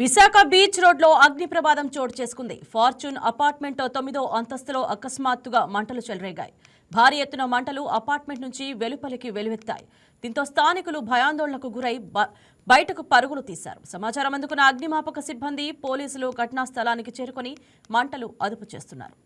Visakha beach రోడ్లో అగ్ని ప్రమాదం చోటు చేసుకుంది. ఫార్చ్యూన్ అపార్ట్మెంట్ 9వ అంతస్తులో అకస్మాత్తుగా మంటలు చెలరేగాయి. భారీ ఎత్తున మంటలు అపార్ట్మెంట్ నుంచి వెలుపలికి వెలువెత్తాయి. దీంతో స్థానికులు భయాందోళనకు గురై బయటకు పరుగులు తీశారు. సమాచారం అందుకున్న అగ్నిమాపక సిబ్బంది, పోలీసులు ఘటనా స్థలానికి చేరుకొని మంటలు అదుపు చేస్తున్నారు.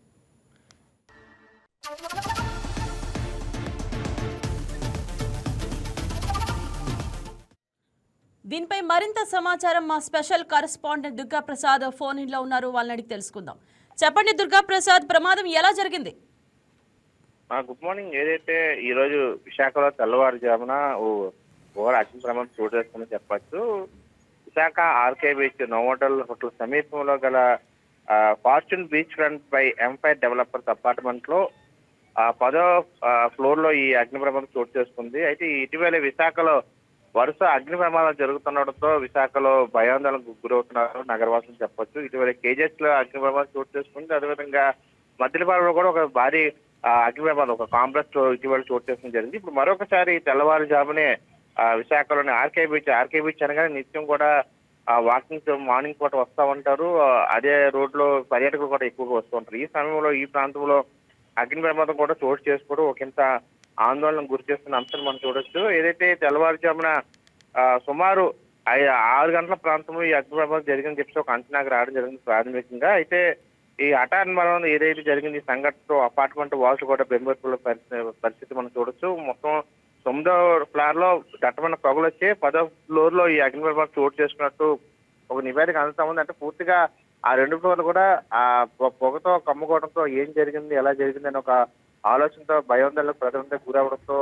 దీనిపై మరింత సమాచారం మా special correspondent Durga Prasad phone in లో ఉన్నారు. వాళ్ళని అడిగి తెలుసుకుందాం. చెప్పండి దుర్గా ప్రసాద్, ప్రమాదం ఎలా జరిగింది? Good morning. ఏదైతే ఈ రోజు విశాఖలో తెల్లవారుజామున అగ్ని ప్రమాదం చోటు చేసుకుందని చెప్పచ్చు. Visakha RK beach Novotel hotel సమీపంలో గల fortune beach front by Empire developers apartment లో 10వ ఫ్లోర్ లో ఈ అగ్ని ప్రమాదం చోటు చేసుకుంది. అయితే ఇటీవల విశాఖలో వరుస అగ్ని ప్రమాదాలు జరుగుతుండటంతో విశాఖలో భయాందోళనకు గురవుతున్నారు నగరవాసులు చెప్పొచ్చు. ఇటీవల కేజెస్ లో అగ్ని ప్రమాదం చోటు చేసుకుంది. అదేవిధంగా మద్దిలపాడులో కూడా ఒక భారీ అగ్ని ప్రమాదం ఒక కాంప్లెక్స్ లో ఇటీవల చోటు చేసుకోవడం జరిగింది. ఇప్పుడు మరొకసారి తెల్లవారుజామునే విశాఖలోని ఆర్కే బీచ్ అనగానే నిత్యం కూడా వాకింగ్ మార్నింగ్ పూట వస్తూ ఉంటారు. అదే రోడ్ లో పర్యాటకులు కూడా ఎక్కువగా వస్తూ ఉంటారు. ఈ సమయంలో ఈ ప్రాంతంలో అగ్ని ప్రమాదం కూడా చోటు చేసుకోవడం ఒకంత ఆందోళన గురి చేస్తున్న అంశాన్ని మనం చూడొచ్చు. ఏదైతే తెల్లవారుజామున సుమారు 6 గంటల ప్రాంతంలో ఈ అగ్ని ప్రమాదం జరిగిందని చెప్పి ఒక అంచనాకు రావడం జరిగింది ప్రాథమికంగా. అయితే ఈ హఠాన్ మరణం ఏదైతే జరిగింది ఈ సంఘటనతో అపార్ట్మెంట్ వాసులు కూడా బెంబేపుల పరిస్థితి మనం చూడొచ్చు. మొత్తం 9వ ఫ్లోర్ లో దట్టమైన పొగలు వచ్చి 10వ ఫ్లోర్ లో ఈ అగ్ని ప్రమాదం చోటు చేసుకున్నట్టు ఒక నివేదిక అందుతా ఉంది. అంటే పూర్తిగా ఆ 2 ఫ్లోర్లు కూడా ఆ పొగతో కమ్ముకోవడంతో ఏం జరిగింది, ఎలా జరిగింది అని ఒక ఆలోచనతో భయాందోళనకు ప్రజలంతా గురవడంతో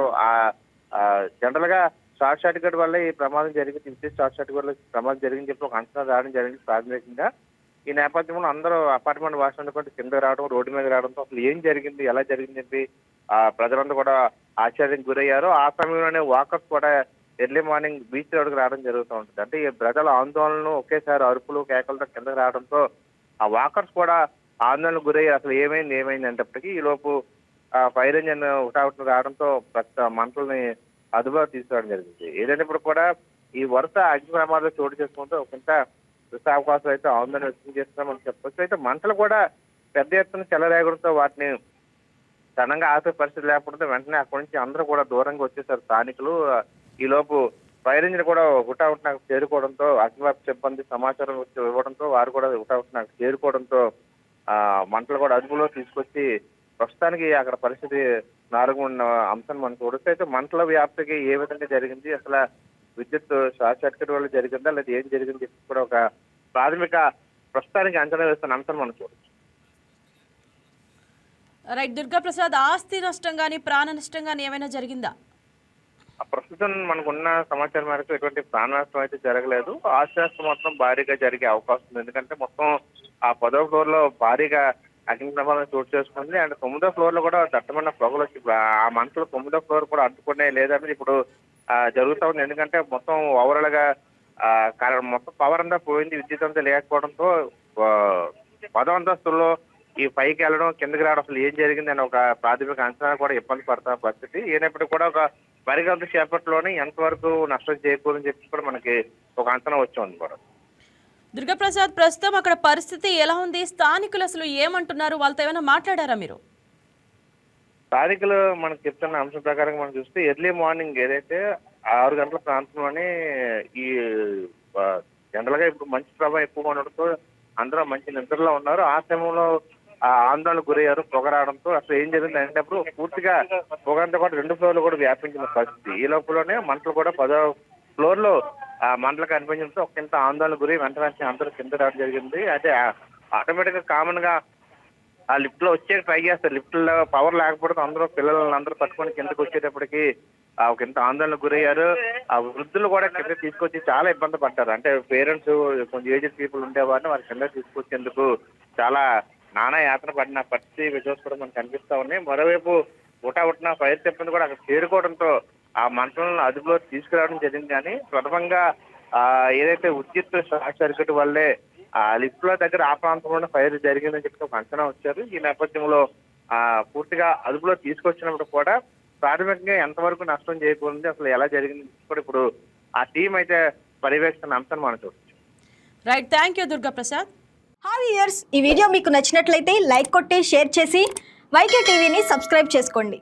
జనరల్ గా షార్ట్ సర్క్యూట్ వల్ల ఈ ప్రమాదం జరిగింది, విద్యుత్ షార్ట్ సర్క్యూట్ వల్ల ప్రమాదం జరిగింది చెప్పి ఒక అంచనా రావడం జరిగింది ప్రాథమికంగా. ఈ నేపథ్యంలో అందరూ అపార్ట్మెంట్ వాసులు కూడా కింద రావడం, రోడ్డు మీద రావడంతో అసలు ఏం జరిగింది, ఎలా జరిగింది చెప్పి ప్రజలంతా కూడా ఆశ్చర్యానికి గురయ్యారు. ఆ సమయంలోనే వాకర్స్ కూడా ఎర్లీ మార్నింగ్ బీచ్ రోడ్డుకు రావడం జరుగుతూ ఉంటుంది. అంటే ఈ ప్రజల ఆందోళనలు ఒకేసారి అరుపులు కేకలతో కిందకు రావడంతో ఆ వాకర్స్ కూడా ఆందోళనకు గురయ్యి అసలు ఏమైంది అంటప్పటికీ ఈ లోపు ఫైర్ ఇంజన్ హుటాహుటిన రావడంతో మంటల్ని అదుపులో తీసుకురావడం జరిగింది. ఏదైనప్పుడు కూడా ఈ వరుస అగ్ని ప్రమాదాలు చోటు చేసుకుంటూ ఒకంత అవకాశం అయితే ఆందోళన వ్యక్తం చేస్తున్నామని చెప్పొచ్చు. అయితే మంటలు కూడా పెద్ద ఎత్తున చెలరేగడంతో వాటిని సడన్గా ఆపే పరిస్థితి లేకపోతే వెంటనే అక్కడి నుంచి అందరూ కూడా దూరంగా వచ్చేసారు స్థానికులు. ఈ లోపు ఫైర్ ఇంజిన్ కూడా హుటాహుటిన చేరుకోవడంతో అగ్నిమాపక సిబ్బంది సమాచారం ఇవ్వడంతో వారు కూడా హుటాహుటిన చేరుకోవడంతో మంటలు కూడా అదుపులో తీసుకొచ్చి ప్రస్తుతానికి అక్కడ పరిస్థితి నారుగున్న అంశాన్ని మనం చూడొచ్చు. అయితే మంటల వ్యాప్తికి ఏ విధంగా జరిగింది, అసలు విద్యుత్ షార్ట్ సర్క్యూట్ వల్ల జరిగిందా లేదా ఏం జరిగింది చెప్పి కూడా ఒక ప్రాథమిక ప్రస్తుతానికి అంచనా వేస్తున్న అంశాన్ని మనం చూడొచ్చు. రైట్ దుర్గా ప్రసాద్, ఆస్తి నష్టం కానీ ప్రాణ నష్టం కానీ ఏమైనా జరిగిందా? ప్రస్తుతం మనకున్న సమాచారం మేరకు ఎటువంటి ప్రాణ నష్టం అయితే జరగలేదు. ఆస్తి నష్టం మాత్రం భారీగా జరిగే అవకాశం ఉంది. ఎందుకంటే మొత్తం ఆ 10వ ఫ్లోర్ లో భారీగా అగ్ని ప్రమాదం చోటు చేసుకుంది. అండ్ 9వ ఫ్లోర్ లో కూడా దట్టమైన పొగలు వచ్చి ఆ మంటలు 9వ ఫ్లోర్ కూడా అడ్డుకునే లేదని ఇప్పుడు జరుగుతూ ఉంది. ఎందుకంటే మొత్తం ఓవరాల్ గా మొత్తం పవర్ అంతా పోయింది, విద్యుత్ అంతా లేకపోవడంతో 10వ అంతస్తుల్లో ఈ పైకి వెళ్ళడం కిందకి రావడం అసలు ఏం జరిగింది అని ఒక ప్రాథమిక అంచనా కూడా ఇబ్బంది పడుతున్న పరిస్థితి. ఏనప్పటికీ కూడా ఒక మరికొంత సేపట్లోనే ఎంతవరకు నష్టం చేయకూడదని చెప్పి కూడా మనకి ఒక అంచనా వచ్చింది కూడా. దుర్గా ప్రసాద్, ప్రస్తుతం అక్కడ పరిస్థితి ఎలా ఉంది? స్థానికులు అసలు ఏమంటున్నారు? వాళ్ళతో ఏమైనా మాట్లాడారా మీరు? స్థానికులు మనకు చెప్తున్న అంశం ప్రకారం మనం చూస్తే ఎర్లీ మార్నింగ్ ఏదైతే 6 గంటల ప్రాంతంలోనే ఈ జనరల్ గా ఇప్పుడు మంచి ప్రభావం ఎక్కువగా ఉండడంతో అందరూ మంచి నిద్రలో ఉన్నారు. ఆ సమయంలో ఆందోళనకు గురయ్యారు పొగ రావడంతో. అసలు ఏం జరిగింది అనేటప్పుడు పూర్తిగా పొగంతా కూడా 2 ఫ్లోర్లు కూడా వ్యాపించిన పరిస్థితి. ఈ లోపలనే మంటలు కూడా 10వ ఫ్లోర్ లో మంటలు కనిపించడంతో ఒకంత ఆందోళన గురి వెంటనే అందరూ కింద రావడం జరిగింది. అయితే ఆటోమేటిక్ గా కామన్ గా ఆ లిఫ్ట్ లో వచ్చే ట్రై చేస్తారు. లిఫ్ట్ లో పవర్ లేకపోతే అందరూ పిల్లలను అందరూ పట్టుకొని కిందకి వచ్చేటప్పటికి ఒకంత ఆందోళనకు గురయ్యారు. ఆ వృద్ధులు కూడా కింద తీసుకొచ్చి చాలా ఇబ్బంది పడ్డారు. అంటే పేరెంట్స్ కొంచెం ఏజ్డ్ పీపుల్ ఉండేవారిని వారి కింద తీసుకొచ్చేందుకు చాలా నానా యాతన పడిన పరిస్థితి విజువల్స్ కూడా మనకు కనిపిస్తా ఉన్నాయి. మరోవైపు హుటాహుటిన ఫైర్ సిబ్బంది కూడా అక్కడ చేరుకోవడంతో ఆ మంటలను అదుపులో తీసుకురావడం జరిగింది. కానీ ప్రథమంగా ఏదైతే విద్యుత్ షార్ట్ సర్క్యూట్ వల్లే లిఫ్ట్ లో దగ్గర ఆ ప్రాంతంలోనే ఫైర్ జరిగిందని చెప్పి ఒక అంచనా వచ్చారు. ఈ నేపథ్యంలో పూర్తిగా అదుపులో తీసుకొచ్చినప్పుడు కూడా ప్రాథమికంగా ఎంతవరకు నష్టం చేయకూడదు, అసలు ఎలా జరిగింది కూడా ఇప్పుడు ఆ టీం అయితే పర్యవేక్షణ అంశాన్ని మనం చూడొచ్చు. Right, thank you Durga Prasad. Hi viewers, ఈ వీడియో మీకు నచ్చినట్లయితే లైక్ కొట్టి షేర్ చేసి వైకే టీవీని సబ్స్క్రైబ్ చేసుకోండి.